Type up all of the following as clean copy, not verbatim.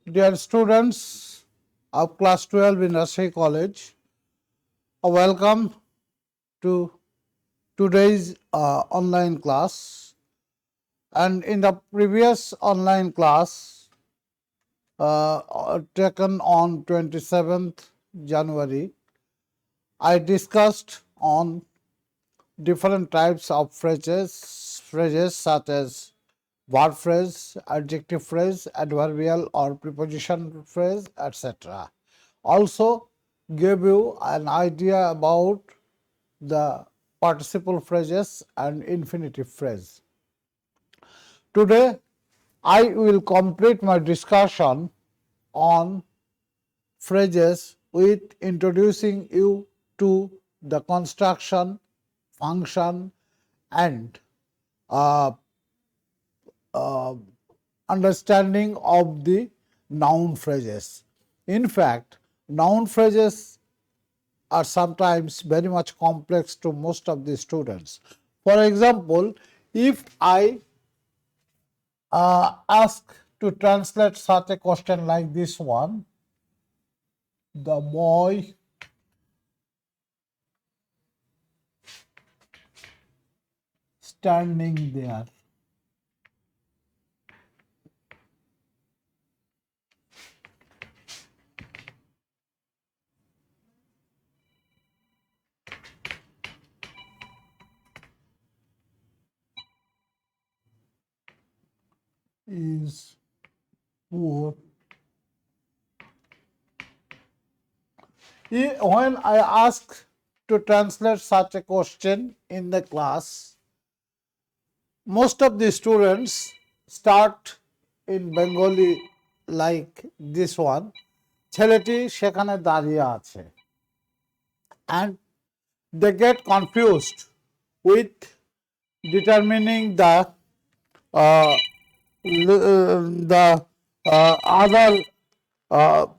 Dear students of class 12 in Rajshahi College, welcome to today's online class. And in the previous online class taken on 27th January, I discussed on different types of phrases such as verb phrase, adjective phrase, adverbial or preposition phrase, etc. Also gave you an idea about the participle phrases and infinitive phrase. Today I will complete my discussion on phrases with introducing you to the construction, function and uh, understanding of the noun phrases. In fact, noun phrases are sometimes very much complex to most of the students. For example, if I ask to translate such a question like this one, the boy standing there. Is poor. When I ask to translate such a question in the class, most of the students start in Bengali like this one, ছেলেটি সেখানে দাঁড়িয়ে আছে, and they get confused with determining the other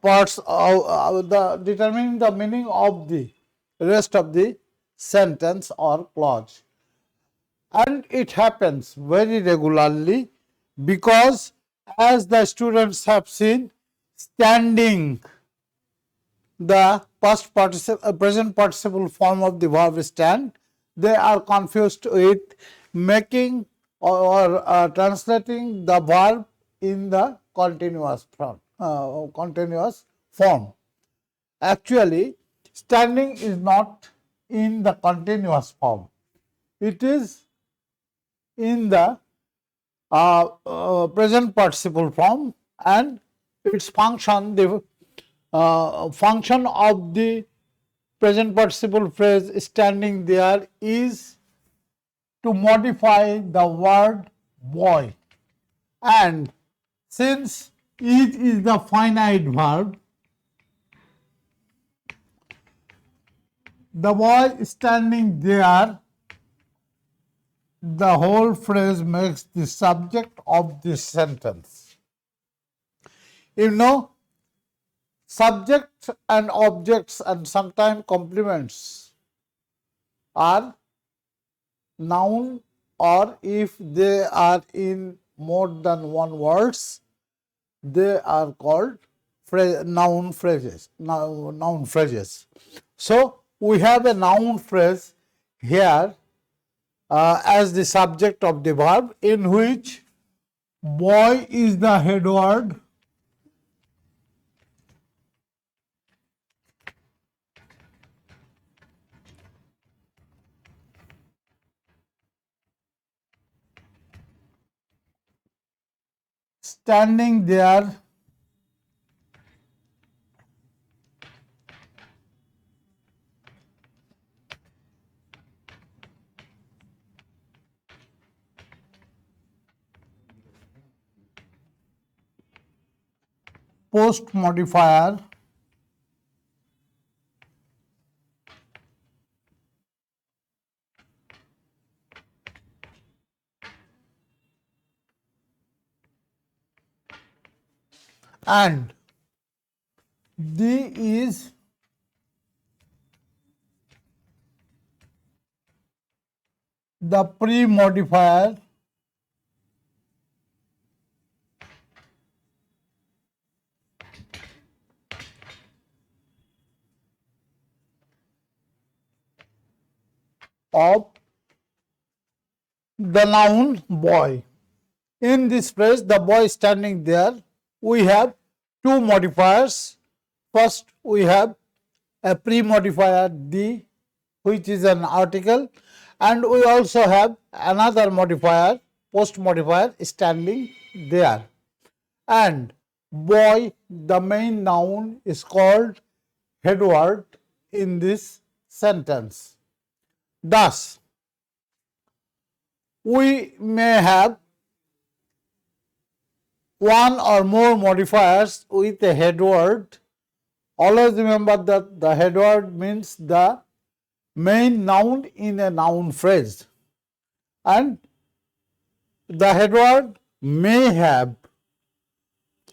parts of the determining the meaning of the rest of the sentence or clause. And it happens very regularly because, as the students have seen, standing, the present participle form of the verb stand, they are confused with making or translating the verb in the continuous form. Actually, standing is not in the continuous form. It is in the present participle form, and its function, the function of the present participle phrase standing there is to modify the word boy, and since it is the finite verb, the boy standing there, the whole phrase makes the subject of this sentence. You know, subjects and objects and sometimes complements are noun, or if they are in more than one words, they are called noun phrases. So we have a noun phrase here as the subject of the verb, in which boy is the head word, standing there post modifier, and D is the pre-modifier of the noun boy. In this phrase, the boy standing there, we have two modifiers. First, we have a pre-modifier the, which is an article, and we also have another modifier, post modifier, standing there. And boy, the main noun, is called head word in this sentence. Thus, we may have one or more modifiers with a head word. Always remember that the head word means the main noun in a noun phrase, and the head word may have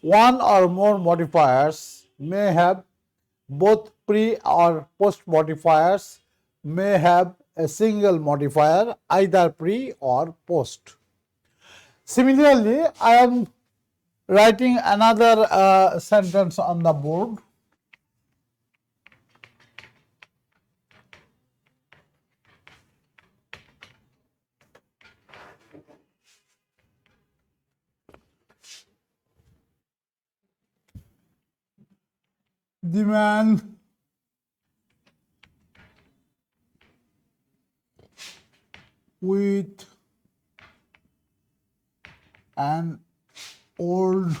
one or more modifiers, may have both pre or post modifiers, may have a single modifier, either pre or post. Similarly, I am writing another sentence on the board. The man with an old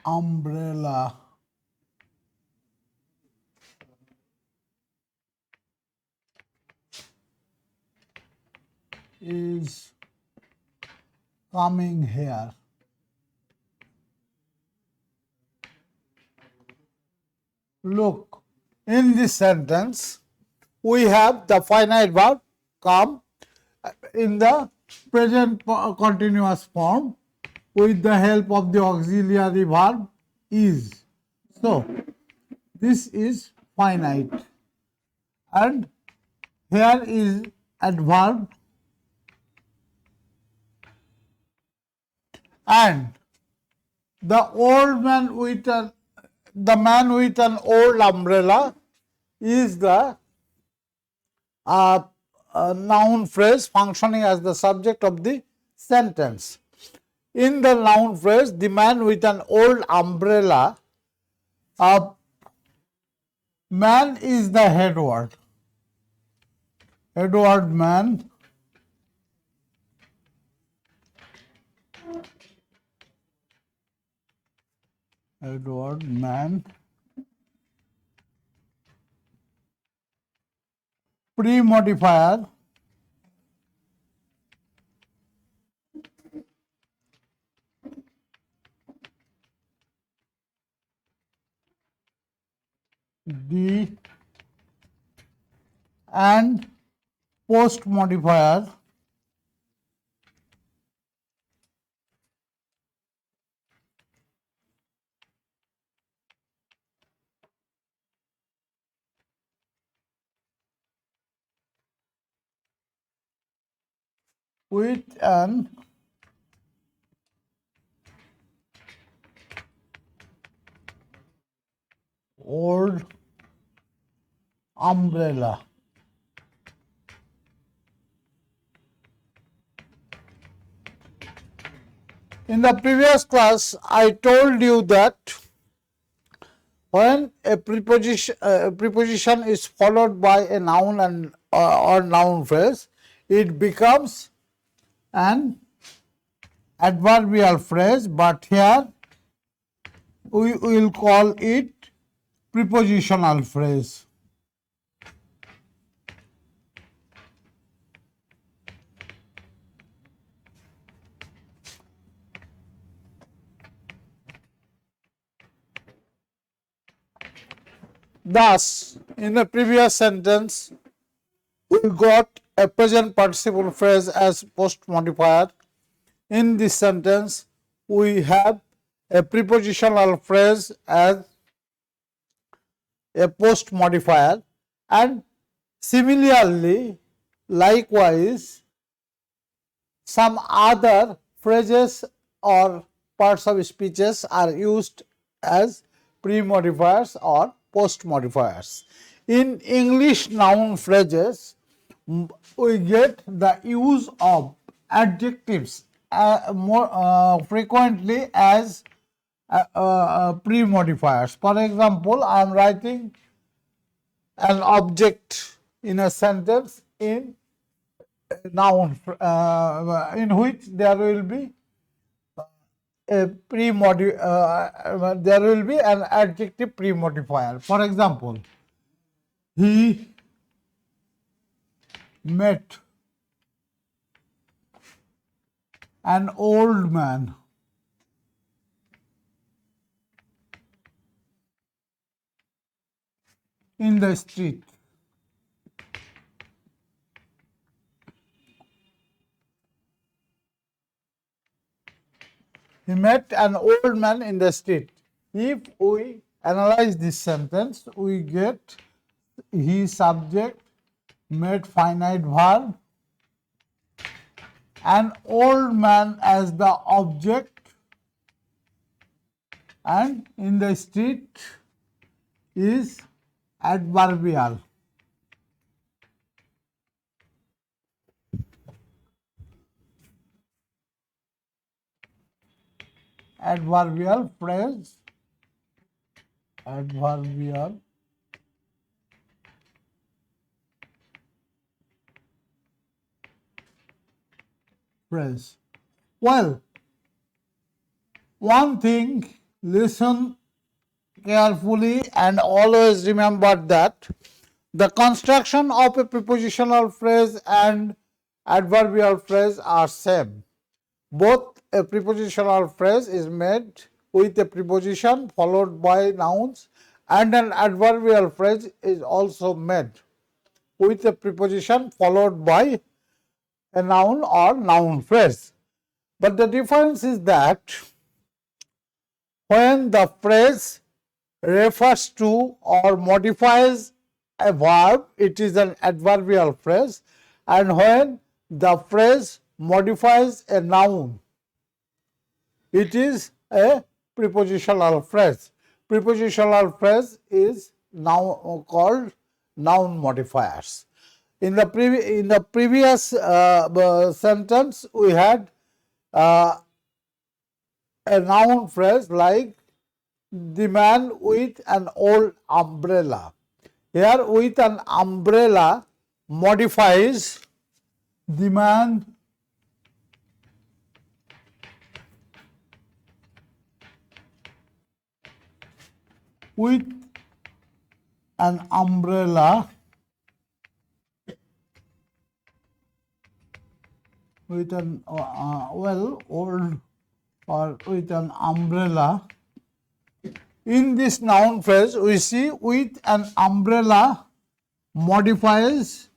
umbrella is coming here. Look, in this sentence, we have the finite verb come in the present continuous form with the help of the auxiliary verb is. So, this is finite, and here is adverb, and the man with an old umbrella is the noun phrase functioning as the subject of the sentence. In the noun phrase, the man with an old umbrella, man is the head word. Head word man. Head word man. Pre-modifier. D and post modifier with an old umbrella. In the previous class, I told you that when a preposition is followed by a noun and or noun phrase, it becomes an adverbial phrase, but here we will call it prepositional phrase. Thus, in the previous sentence, we got a present participle phrase as post modifier. In this sentence, we have a prepositional phrase as a post modifier, and similarly, likewise, some other phrases or parts of speeches are used as pre-modifiers or post modifiers. In English noun phrases, we get the use of adjectives more frequently as pre-modifiers. For example, I am writing an object in a sentence in noun in which there will be a there will be an adjective pre-modifier. For example, he met an old man. In the street. He met an old man in the street. If we analyze this sentence, we get he subject, met finite verb, an old man as the object, and in the street is adverbial. Adverbial phrase, adverbial phrase. Well, one thing, listen carefully and always remember that the construction of a prepositional phrase and adverbial phrase are same. Both a prepositional phrase is made with a preposition followed by nouns, and an adverbial phrase is also made with a preposition followed by a noun or noun phrase. But the difference is that when the phrase refers to or modifies a verb, it is an adverbial phrase, and when the phrase modifies a noun, it is a prepositional phrase. Prepositional phrase is now called noun modifiers. In the previous sentence, we had a noun phrase like the man with an old umbrella. Here, with an umbrella modifies the man with an umbrella with an old or with an umbrella. In this noun phrase, we see with an umbrella modifies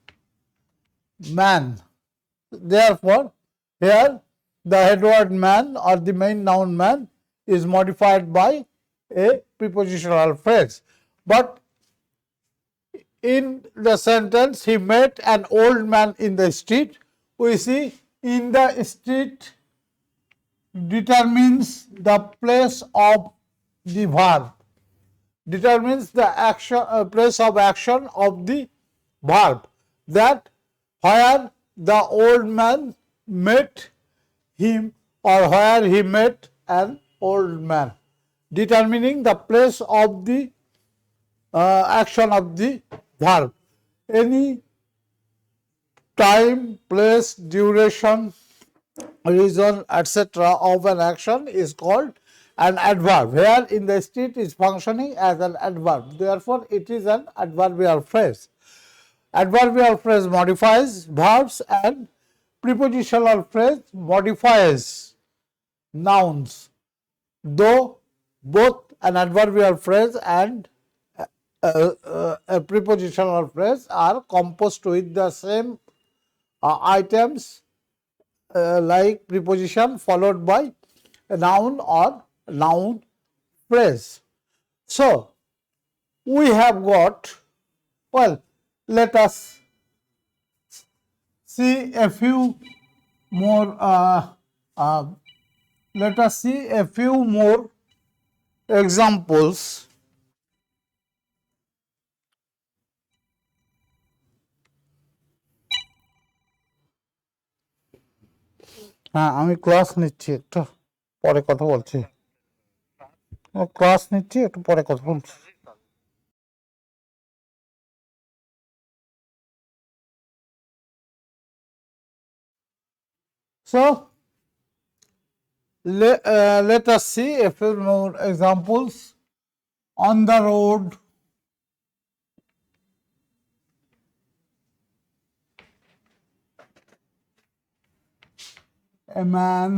man. Therefore, here the head word man or the main noun man is modified by a prepositional phrase. But in the sentence, he met an old man in the street, we see in the street determines the place of the verb, determines the action place of action of the verb, that where the old man met him or where he met an old man, determining the place of the action of the verb. Any time, place, duration, reason, etc. of an action is called an adverb. Here in the street is functioning as an adverb. Therefore, it is an adverbial phrase. Adverbial phrase modifies verbs and prepositional phrase modifies nouns. Though both an adverbial phrase and a prepositional phrase are composed with the same items like preposition followed by a noun or noun phrase. So, we have got, well, let us see a few more let us see a few more examples হ্যাঁ, আমি class নিচ্ছি, একটু পরে কথা বলছি। Class নিচ্ছি, একটু পরে কথা বলছি। So let us see a few more examples. On the road, a man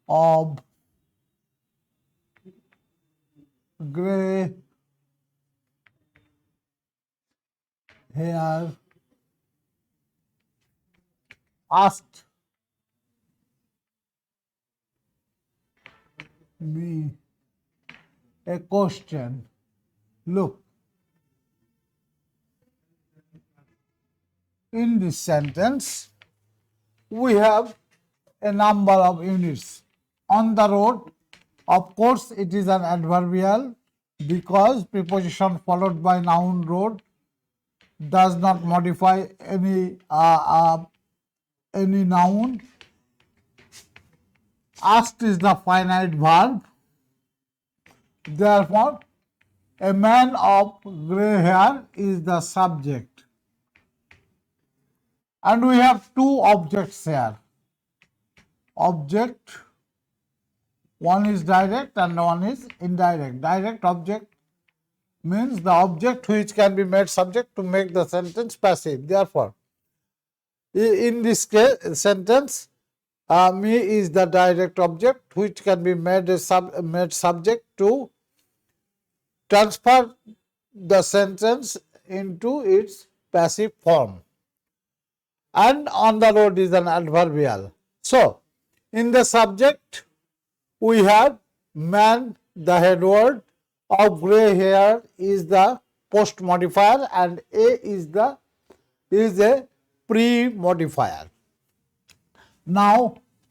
of grey hair asked me a question. Look, in this sentence, we have a number of units. On the road, of course, it is an adverbial because preposition followed by noun road does not modify any noun. Asked is the finite verb. Therefore, a man of grey hair is the subject. And we have two objects here. Object, one is direct and one is indirect. Direct object means the object which can be made subject to make the sentence passive. Therefore, in this case, sentence, me is the direct object which can be made subject to transfer the sentence into its passive form. And on the road is an adverbial. So, in the subject, we have man, the head word, of grey hair is the post modifier, and a is a pre-modifier. Now,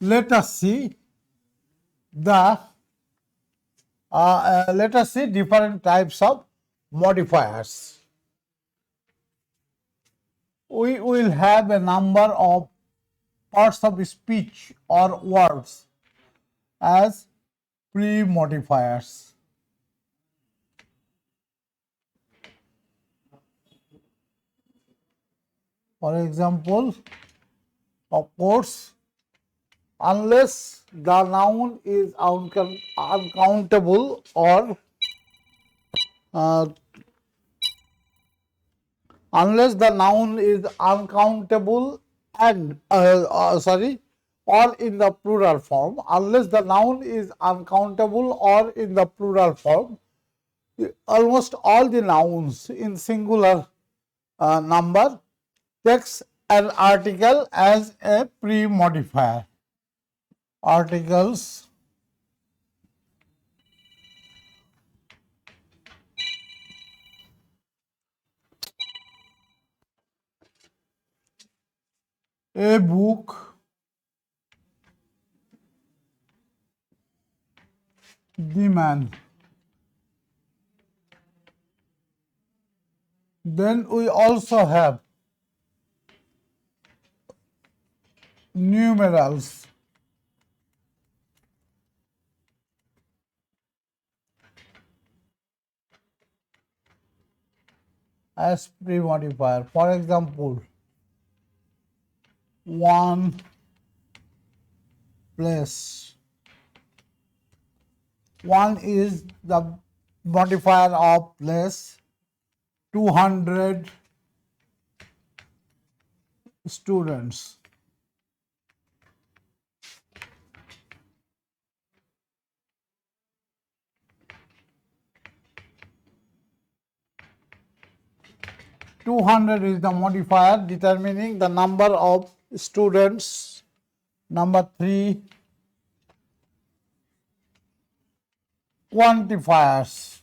let us see different types of modifiers. We will have a number of parts of speech or words as pre-modifiers. For example, of course, unless the noun is uncountable or unless the noun is uncountable and or in the plural form, unless the noun is uncountable or in the plural form, almost all the nouns in singular number takes an article as a pre-modifier. Articles a book, the man. Then we also have numerals, as pre-modifier. For example, one place. One is the modifier of place. 200 students. Two hundred is the modifier determining the number of students. Number 3, quantifiers.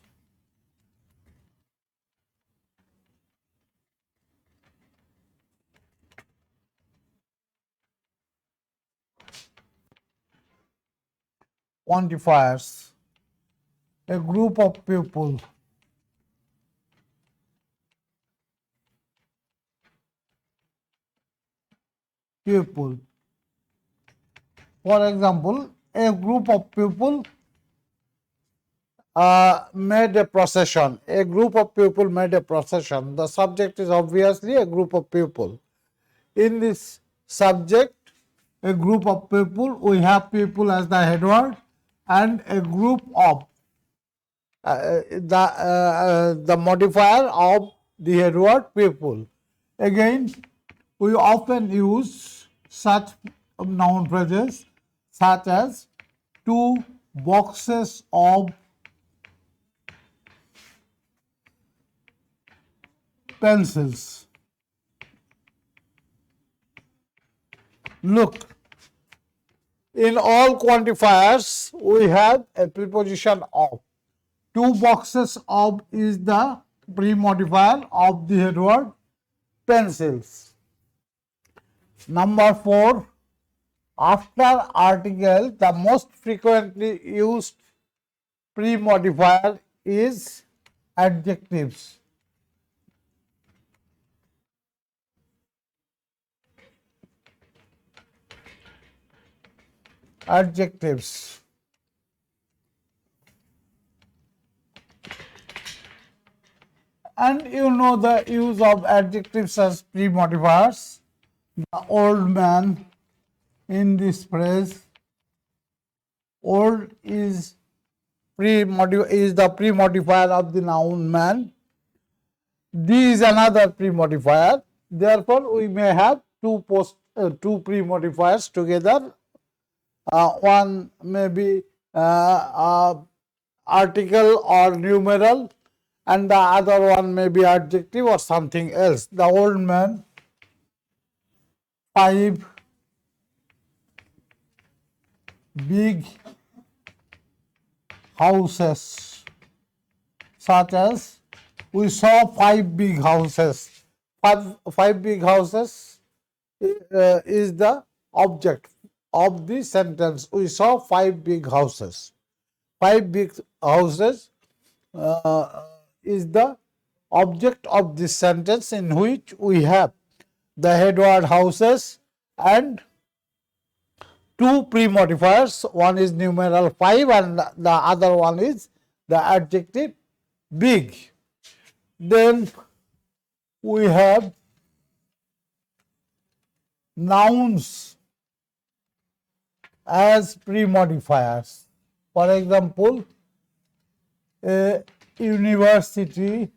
Quantifiers, a group of people. people. For example, a group of people made a procession. A group of people made a procession. The subject is obviously a group of people. In this subject, a group of people, we have people as the head word and a group of the modifier of the head word people. Again, we often use such noun phrases such as two boxes of pencils. Look, in all quantifiers, we have a preposition of. Two boxes of is the pre-modifier of the head word pencils. Number 4, after article, the most frequently used pre-modifier is adjectives. Adjectives. And you know the use of adjectives as pre-modifiers. The old man in this phrase, old is the pre-modifier of the noun man. D is another pre-modifier. Therefore, we may have two pre-modifiers together. One may be article or numeral, and the other one may be adjective or something else. The old man, 5 big houses, such as we saw 5 big houses. Five big houses is the object of the sentence. We saw 5 big houses. 5 big houses is the object of this sentence, in which we have the head word houses and two pre-modifiers. One is numeral 5 and the other one is the adjective big. Then we have nouns as pre-modifiers. For example, a university,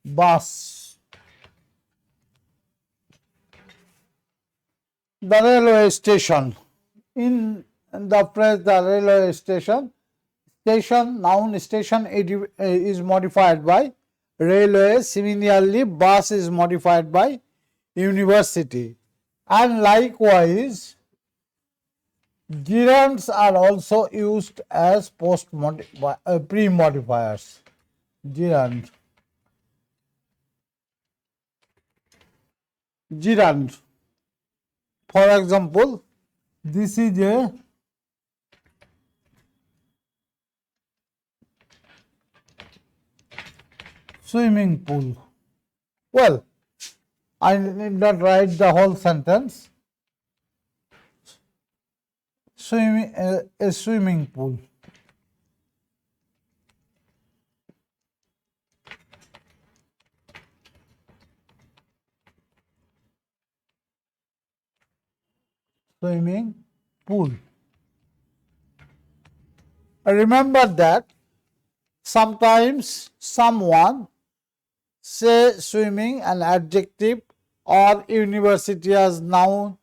bus, the railway station. In the phrase the railway station, noun station is modified by railway. Similarly, bus is modified by university. And likewise, gerunds are also used as pre-modifiers. Gerund. For example, this is a swimming pool. Well, I need not write the whole sentence. A swimming pool. Swimming pool. Remember that sometimes someone say swimming an adjective or university as noun.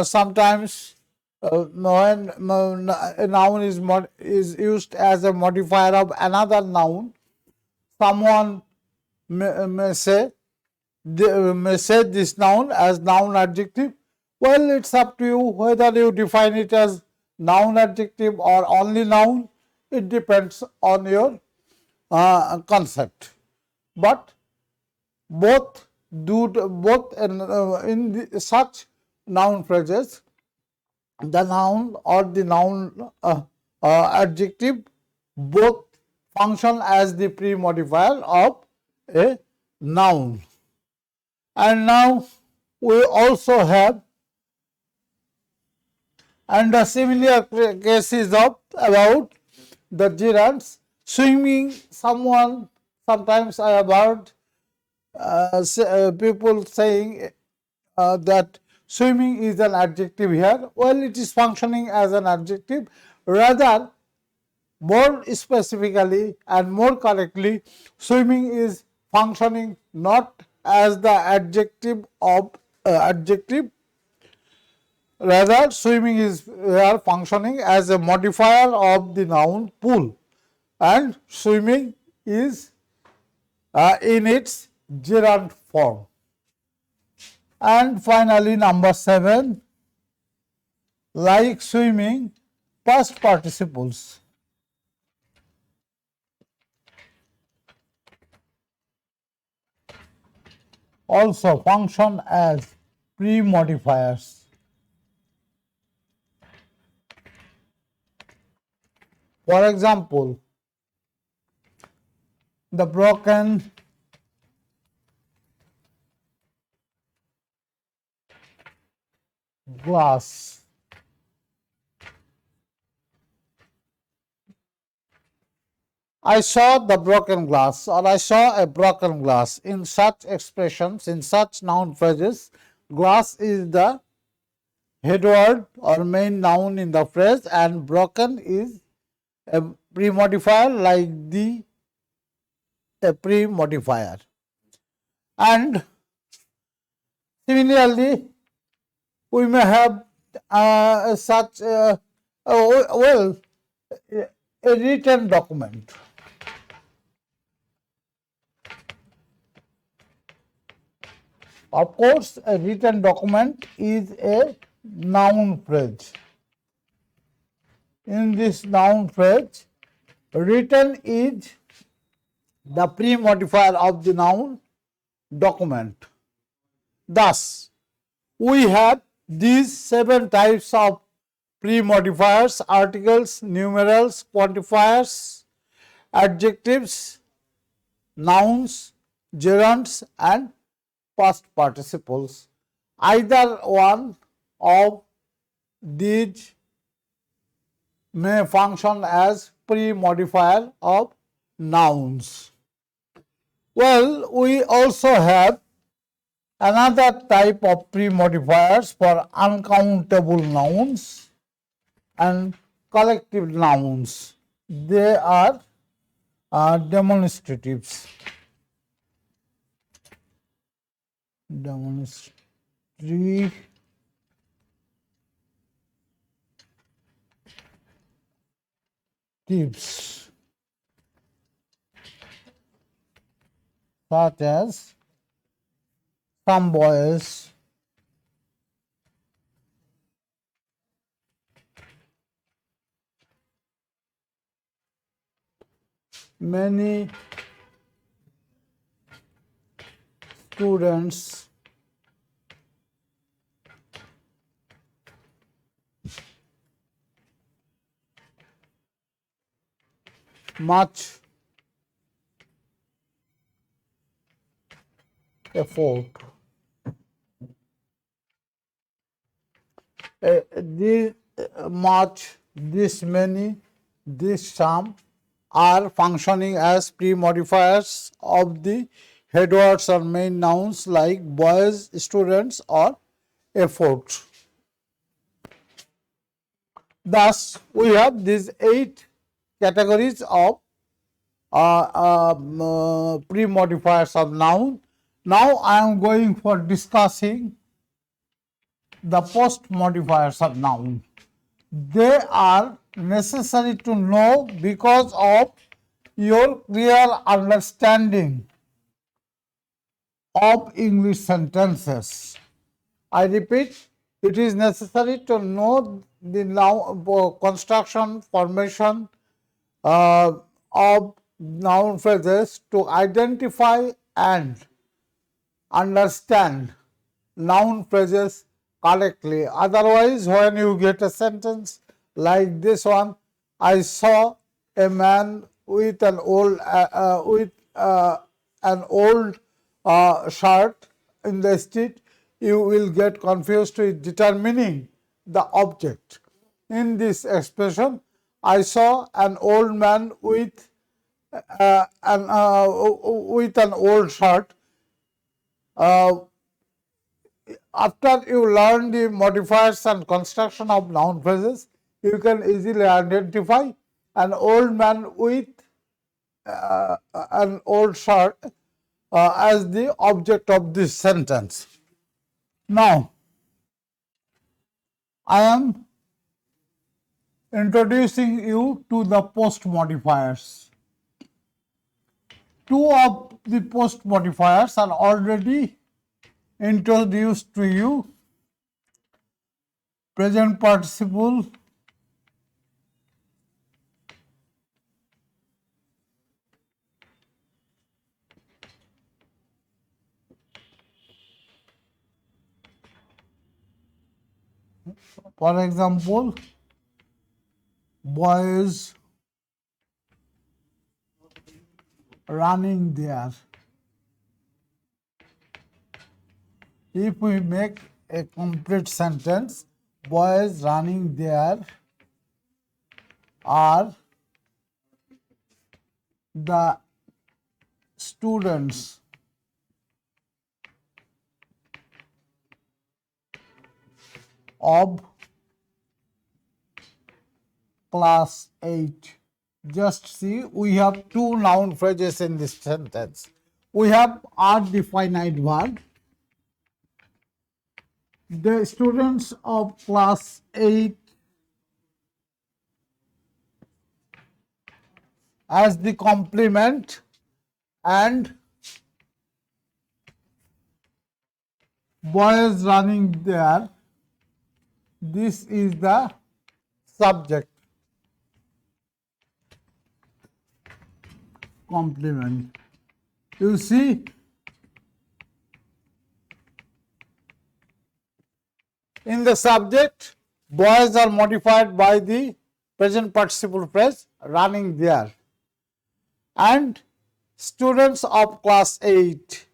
Sometimes when a noun is used as a modifier of another noun, someone may say this noun as noun adjective. Well, it's up to you whether you define it as noun adjective or only noun. It depends on your concept. but both such noun phrases, the noun or the noun adjective both function as the pre-modifier of a noun. And now we also have and the similar cases of about the gerunds. Swimming, someone sometimes I have heard people saying that swimming is an adjective here. Well, it is functioning as an adjective. Rather, more specifically and more correctly, swimming is functioning not as the adjective of adjective. Rather, swimming is here functioning as a modifier of the noun pool, and swimming is in its gerund form. And finally, number 7, like swimming, past participles also function as pre-modifiers. For example, the broken glass. I saw the broken glass, or I saw a broken glass. In such expressions, in such noun phrases, glass is the head word or main noun in the phrase, and broken is a pre-modifier like a pre-modifier. And similarly, we may have such well, a written document. Of course, a written document is a noun phrase. In this noun phrase, written is the pre-modifier of the noun document. Thus, we have these 7 types of pre-modifiers: articles, numerals, quantifiers, adjectives, nouns, gerunds, and past participles. Either one of these may function as pre-modifier of nouns. Well, we also have another type of pre-modifiers for uncountable nouns and collective nouns. They are demonstratives. Demonstratives, such as some boys, many students, much effort. This much, this many, this some are functioning as pre-modifiers of the headwords or main nouns like boys, students, or effort. Thus, we have these 8 categories of pre-modifiers of noun. Now, I am going for discussing the post-modifiers of noun. They are necessary to know because of your clear understanding of English sentences. I repeat, it is necessary to know the noun construction, formation of noun phrases to identify and understand noun phrases correctly. Otherwise, when you get a sentence like this one, I saw a man with an old shirt in the street, you will get confused with determining the object. In this expression, I saw an old man with an old shirt. After you learn the modifiers and construction of noun phrases, you can easily identify an old man with an old shirt as the object of this sentence. Now, I am introducing you to the post modifiers. Two of the post modifiers are already introduced to you: present participle for example, boys running there. If we make a complete sentence, boys running there are the students of class 8. Just see, we have two noun phrases in this sentence. We have are the finite verb. The students of class 8 as the complement, and boys running there, this is the subject, complement. You see, in the subject, boys are modified by the present participle phrase running there, and students of class 8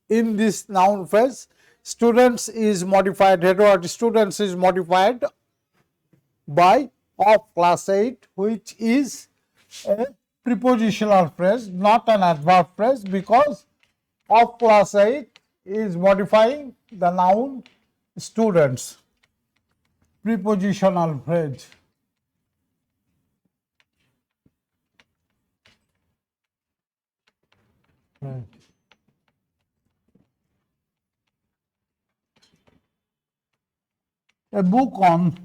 in this noun phrase, students is modified, head word students is modified by of class 8, which is a prepositional phrase, not an adverb phrase, because of class 8 is modifying the noun students. Prepositional phrase. A book on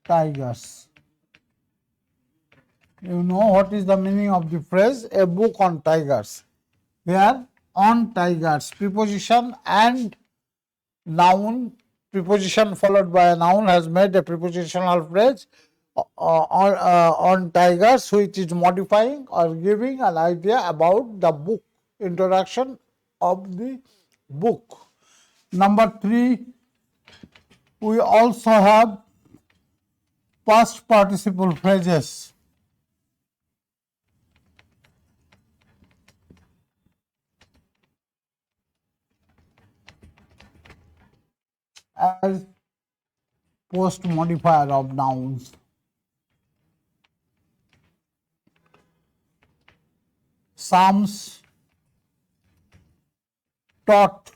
tigers. You know what is the meaning of the phrase a book on tigers. Here, on tigers, preposition and noun, preposition followed by a noun has made a prepositional phrase on tigers, which is modifying or giving an idea about the book, introduction of the book. Number 3, we also have past participle phrases. As post modifier of nouns. Psalms taught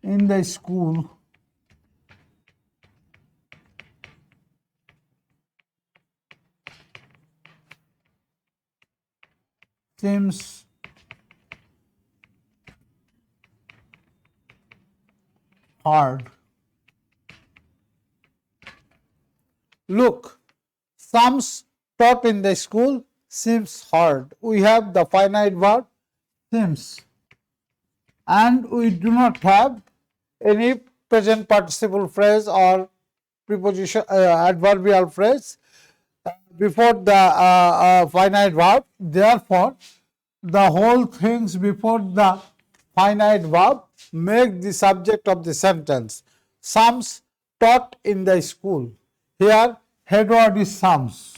in the school. Seems hard. Look, sums taught in the school seems hard. We have the finite verb seems, and we do not have any present participle phrase or preposition adverbial phrase before the finite verb. Therefore, the whole things before the finite verb make the subject of the sentence. Sums taught in the school. Here, head word is sums.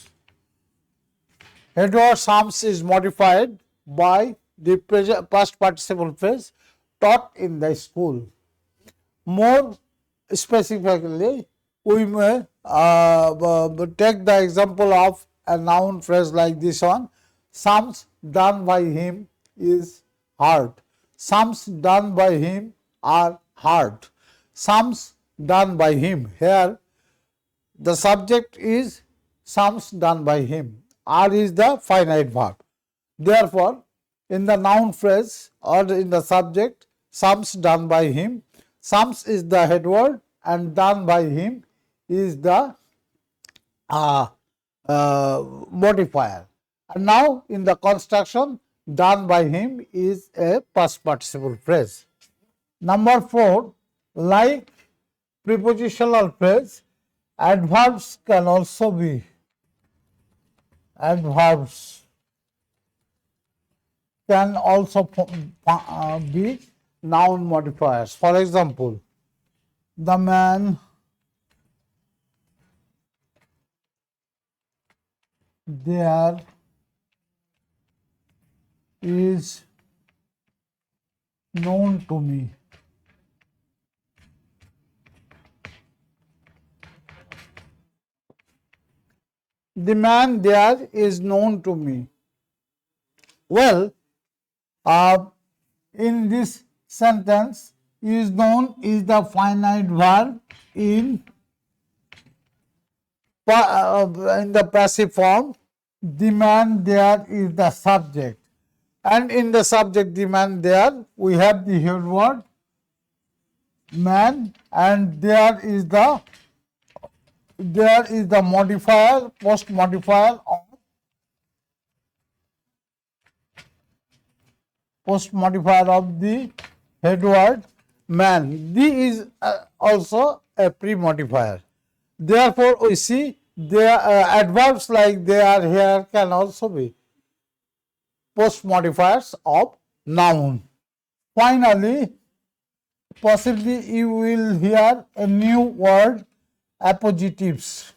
Head word sums is modified by the past participle phrase taught in the school. More specifically, we may take the example of a noun phrase like this one. Sums done by him is hard. Sums done by him are hard. Sums done by him. Here the subject is sums done by him. Are is the finite verb. Therefore, in the noun phrase or in the subject, sums done by him, sums is the head word and done by him is the modifier. And now in the construction, done by him is a past participle phrase. Number 4, like prepositional phrase, adverbs can also be be noun modifiers. For example, the man there is known to me. The man there is known to me. Well, in this sentence, is known is the finite verb in the passive form. The man there is the subject, and in the subject the man there we have the head word man, and there is the modifier, post modifier of the head word man. The is also a pre-modifier. Therefore, we see the adverbs like they are here can also be post modifiers of noun. Finally, possibly you will hear a new word, appositives.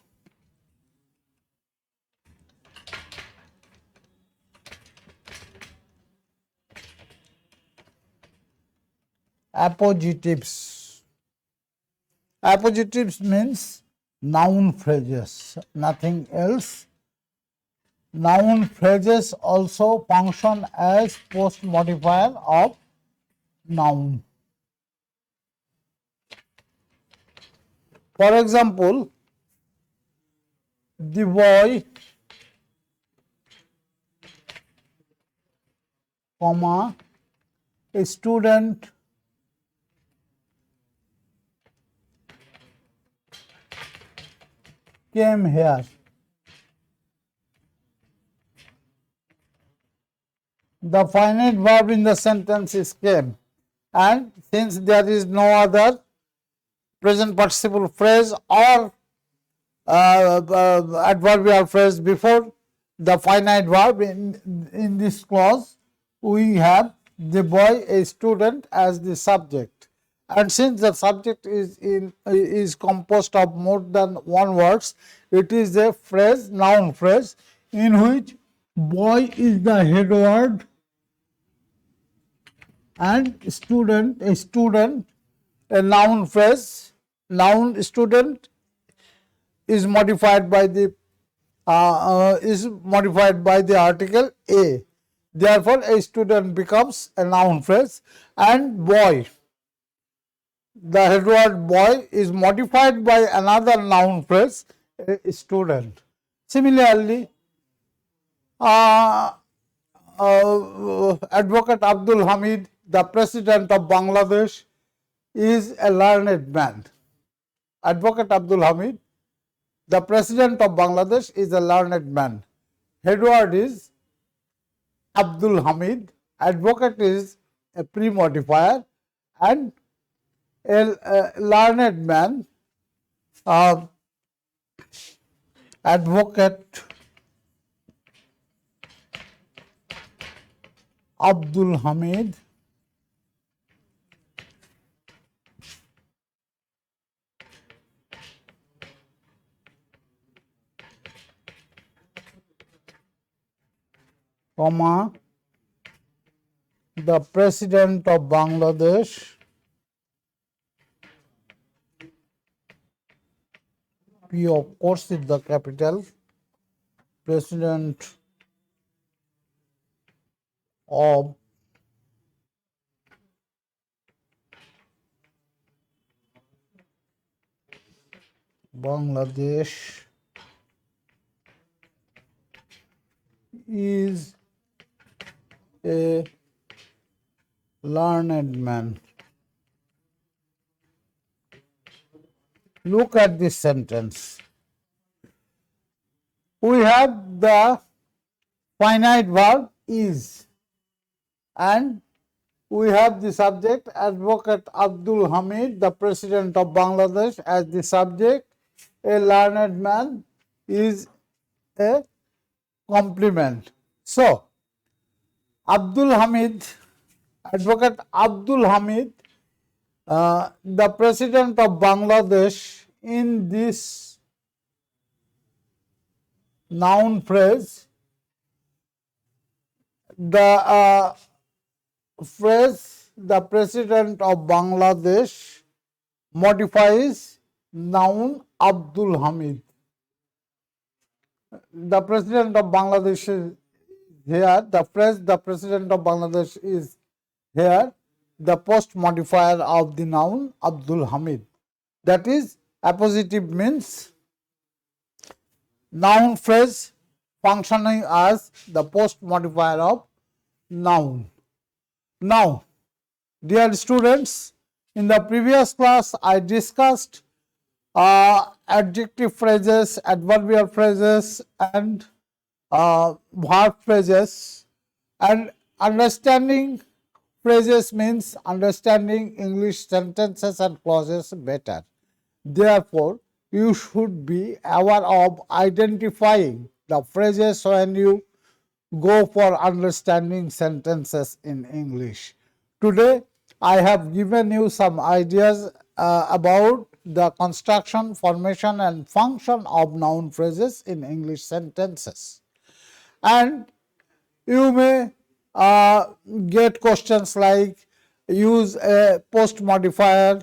Appositives. Appositives means noun phrases, nothing else. Noun phrases also function as post modifier of noun. For example, the boy, comma, a student, came here. The finite verb in the sentence is came, and since there is no other present participle phrase or adverbial phrase before the finite verb in this clause, we have the boy, a student, as the subject. And since the subject is composed of more than one words, it is a phrase, noun phrase, in which boy is the head word and student, a noun phrase. Noun student is modified by the article a. Therefore, a student becomes a noun phrase, and boy, the head word boy, is modified by another noun phrase, a student. Similarly, Advocate Abdul Hamid, the President of Bangladesh, is a learned man. Advocate Abdul Hamid, the President of Bangladesh, is a learned man. Head word is Abdul Hamid. Advocate is a pre-modifier, and a learned man, advocate Abdul Hamid comma the President of Bangladesh, P of course is the capital, President of Bangladesh is a learned man. Look at this sentence. We have the finite verb is, and we have the subject Advocate Abdul Hamid, the President of Bangladesh, as the subject. A learned man is a complement. So, Abdul Hamid, Advocate Abdul Hamid, the President of Bangladesh, in this noun phrase, the phrase the President of Bangladesh modifies noun Abdul Hamid. The President of Bangladesh is here, the phrase the President of Bangladesh is here, the post modifier of the noun Abdul Hamid. That is, appositive means noun phrase functioning as the post modifier of noun. Now, dear students, in the previous class I discussed adjective phrases, adverbial phrases, and verb phrases, and understanding phrases means understanding English sentences and clauses better. Therefore, you should be aware of identifying the phrases when you go for understanding sentences in English. Today, I have given you some ideas about the construction, formation, and function of noun phrases in English sentences. And you may get questions like use a post modifier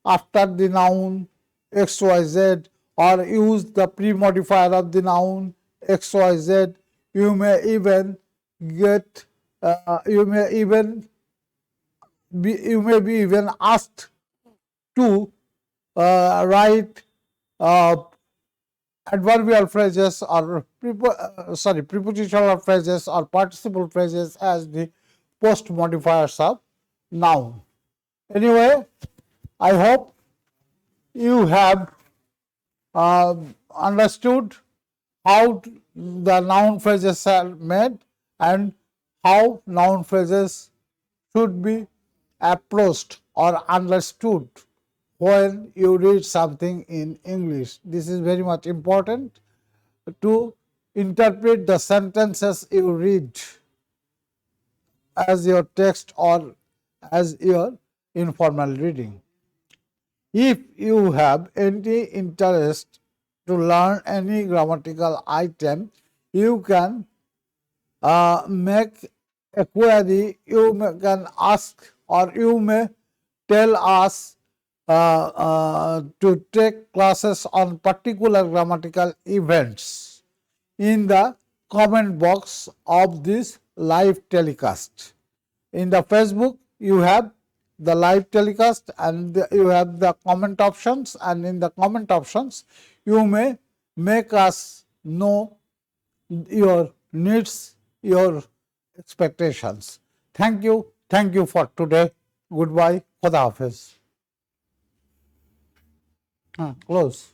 after the noun XYZ, or use the pre-modifier of the noun XYZ. You may even get you may be even asked to write adverbial phrases or prepositional phrases or participle phrases as the post modifiers of noun. Anyway, I hope you have understood how the noun phrases are made and how noun phrases should be approached or understood when you read something in English. This is very much important to interpret the sentences you read as your text or as your informal reading. If you have any interest to learn any grammatical item, you can make a query, you can ask, or you may tell us to take classes on particular grammatical events in the comment box of this live telecast. In the Facebook, you have the live telecast and you have the comment options, and in the comment options, you may make us know your needs, your expectations. Thank you for today. Goodbye. Khuda Hafiz. Close.